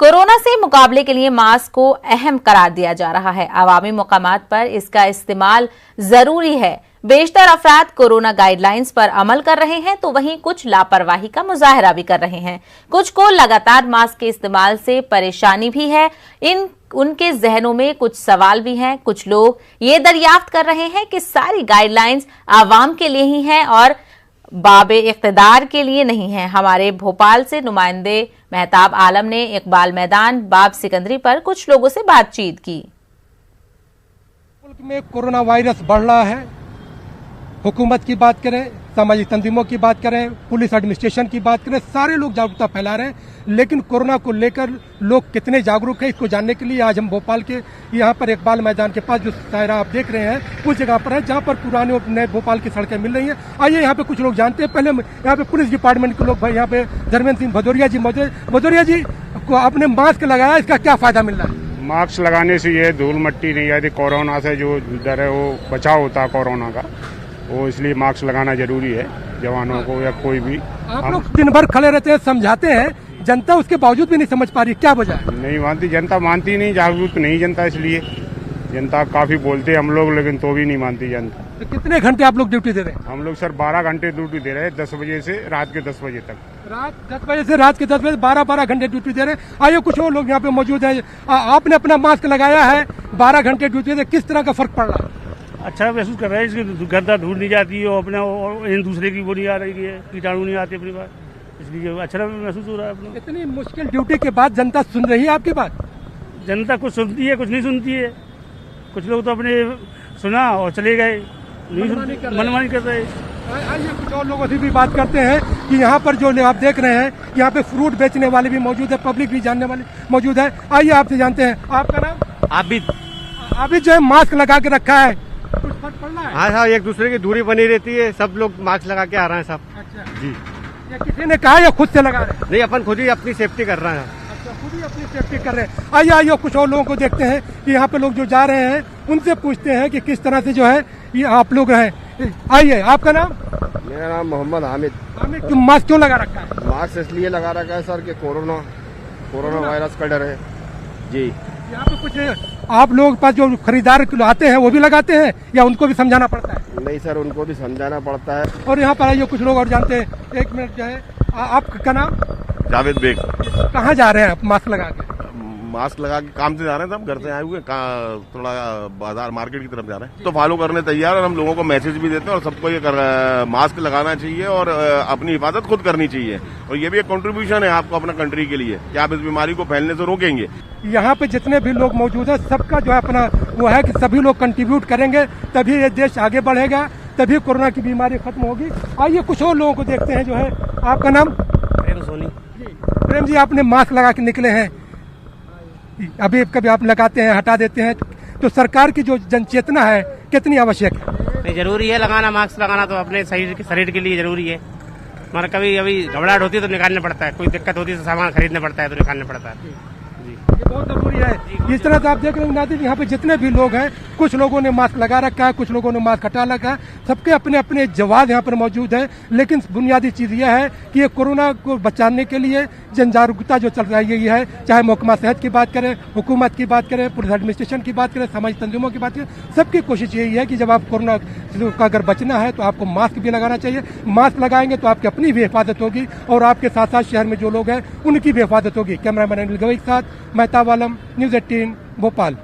Corona से मुकाबले के लिए मास्क को अहम करार दिया जा रहा है। अवामी मुकामात पर इसका इस्तेमाल जरूरी है। बेशतर अफराद कोरोना गाइडलाइंस पर अमल कर रहे हैं, तो वहीं कुछ लापरवाही का मुजाहरा भी कर रहे हैं। कुछ को लगातार मास्क के इस्तेमाल से परेशानी भी है। उनके जहनों में कुछ सवाल भी हैं। कुछ लोग ये दरियाफ्त कर रहे हैं कि सारी गाइडलाइंस आवाम के लिए ही हैं और बाबे इख्तिदार के लिए नहीं है। हमारे भोपाल से नुमाइंदे मेहताब आलम ने इकबाल मैदान बाब सिकंदरी पर कुछ लोगों से बातचीत की। मुल्क में कोरोना वायरस बढ़ रहा है। हुकूमत की बात करें, सामाजिक तंजीमों की बात करें, पुलिस एडमिनिस्ट्रेशन की बात करें, सारे लोग जागरूकता फैला रहे हैं। लेकिन कोरोना को लेकर लोग कितने जागरूक हैं, इसको जानने के लिए आज हम भोपाल के यहाँ पर इकबाल मैदान के पास जो दायरा आप देख रहे हैं उस जगह पर है जहाँ पर पुराने और नए भोपाल की सड़कें मिल रही हैं। आइए यहाँ पे कुछ लोग जानते हैं। पहले यहाँ पे पुलिस डिपार्टमेंट के लोग भाई यहाँ पे धर्मेंद्र सिंह भदौरिया जी मौजूद। भदौरिया जी को आपने मास्क लगाया, इसका क्या फायदा मिल रहा है? मास्क लगाने से ये धूल मट्टी नहीं आती, कोरोना से जो डर है वो बचाव होता है कोरोना का, वो इसलिए मास्क लगाना जरूरी है जवानों को या कोई भी। आप लोग दिन भर खड़े रहते हैं, समझाते हैं, जनता उसके बावजूद भी नहीं समझ पा रही, क्या वजह है? नहीं मानती जनता, मानती नहीं, जागरूक नहीं जनता, इसलिए जनता काफी बोलते हैं हम लोग, लेकिन तो भी नहीं मानती जनता। तो कितने घंटे आप लोग ड्यूटी दे रहे हैं? हम लोग सर 12 घंटे ड्यूटी दे रहे हैं, 10 बजे से रात के 10 बजे तक। रात 10 बजे से रात के 10 बजे 12 घंटे ड्यूटी दे रहे हैं। आइए कुछ और लोग यहाँ पे मौजूद है। आपने अपना मास्क लगाया है, 12 घंटे ड्यूटी दे, किस तरह का फर्क पड़ रहा है? अच्छा महसूस कर रहे हैं। इसकी गर्दा धूल नहीं जाती है और अपने और एक दूसरे की वो नहीं आ रही है, कीटाणु नहीं आते अपनी बात, इसलिए अच्छा महसूस हो रहा है अपना। इतनी मुश्किल ड्यूटी के बाद जनता सुन रही है आपकी बात? जनता कुछ सुनती है, कुछ नहीं सुनती है। कुछ लोग तो अपने सुना और चले गए, मनमानी कर रहे हैं। आइए कुछ और लोगों से भी बात करते हैं कि यहाँ पर जो आप देख रहे हैं, यहाँ पे फ्रूट बेचने वाले भी मौजूद है, पब्लिक भी जानने वाले मौजूद है। आइए आपसे जानते हैं, आपका नाम? आबिद। अभी जो है मास्क लगा के रखा है, कुछ फर्क पड़ रहा है? हाँ साहब, एक दूसरे की दूरी बनी रहती है, सब लोग मास्क लगा के आ रहे हैं सब। अच्छा जी, ये किसी ने कहा या खुद से लगा रहे हैं? नहीं, अपन खुद ही अपनी सेफ्टी कर रहे हैं। अच्छा, खुद ही अपनी सेफ्टी कर रहे हैं। आइए कुछ और लोगों को देखते हैं कि यहाँ पे लोग जो जा रहे हैं उनसे पूछते हैं कि किस तरह से जो है ये आप लोग हैं। आइए, आपका नाम? मेरा नाम मोहम्मद हामिद। हामिद, तुम मास्क क्यों लगा रखा है? मास्क इसलिए लगा रखा है सर कि कोरोना वायरस का डर है जी। यहाँ पे कुछ आप लोग पास जो खरीदार आते हैं वो भी लगाते हैं या उनको भी समझाना पड़ता है? नहीं सर, उनको भी समझाना पड़ता है। और यहाँ पर आइए कुछ लोग और जानते हैं। एक मिनट जो है, आपका नाम? जावेद बेग। कहाँ जा रहे हैं आप मास्क लगा के? मास्क लगा के काम से जा रहे हैं, हम घर से आए हुए, थोड़ा बाजार मार्केट की तरफ जा रहे हैं, तो फॉलो करने तैयार। और हम लोगों को मैसेज भी देते हैं और सबको ये मास्क लगाना चाहिए और अपनी हिफाजत खुद करनी चाहिए। और ये भी एक कंट्रीब्यूशन है आपको अपना कंट्री के लिए कि आप इस बीमारी को फैलने से रोकेंगे। यहाँ पे जितने भी लोग मौजूद हैं सबका जो है अपना वो है कि सभी लोग कंट्रीब्यूट करेंगे, तभी ये देश आगे बढ़ेगा, तभी कोरोना की बीमारी खत्म होगी। आइए कुछ और लोगों को देखते हैं। जो है, आपका नाम? प्रेम सोनी। प्रेम जी, आपने मास्क लगा के निकले हैं, अभी कभी आप लगाते हैं, हटा देते हैं, तो सरकार की जो जनचेतना है कितनी आवश्यक है? नहीं, जरूरी है लगाना, मास्क लगाना तो अपने शरीर के लिए जरूरी है। हमारा कभी अभी घबराहट होती है तो निकालना पड़ता है, कोई दिक्कत होती है तो सामान खरीदना पड़ता है तो निकालना पड़ता है। ये बहुत जरूरी है। इस तरह से आप देख रहे हैं नादिर, यहाँ पे जितने भी लोग हैं, कुछ लोगों ने मास्क लगा रखा है, कुछ लोगों ने मास्क हटा रखा है, सबके अपने अपने जवाब यहाँ पर मौजूद है। लेकिन बुनियादी चीज यह है कि ये कोरोना को बचाने के लिए जन जागरूकता जो चल रही है, चाहे महकमा सेहत की बात करें, हुकूमत की बात करें, पुलिस एडमिनिस्ट्रेशन की बात करें, सामाजिक तंजीमों की बात करें, सबकी कोशिश यही है कि जब आप कोरोना का अगर बचना है तो आपको मास्क भी लगाना चाहिए। मास्क लगाएंगे तो आपकी अपनी भी हिफाजत होगी और आपके साथ साथ शहर में जो लोग हैं उनकी भी हिफाजत होगी। कैमरामैन अनिल गवई के साथ मेहताब आलम, न्यूज़ 18 भोपाल।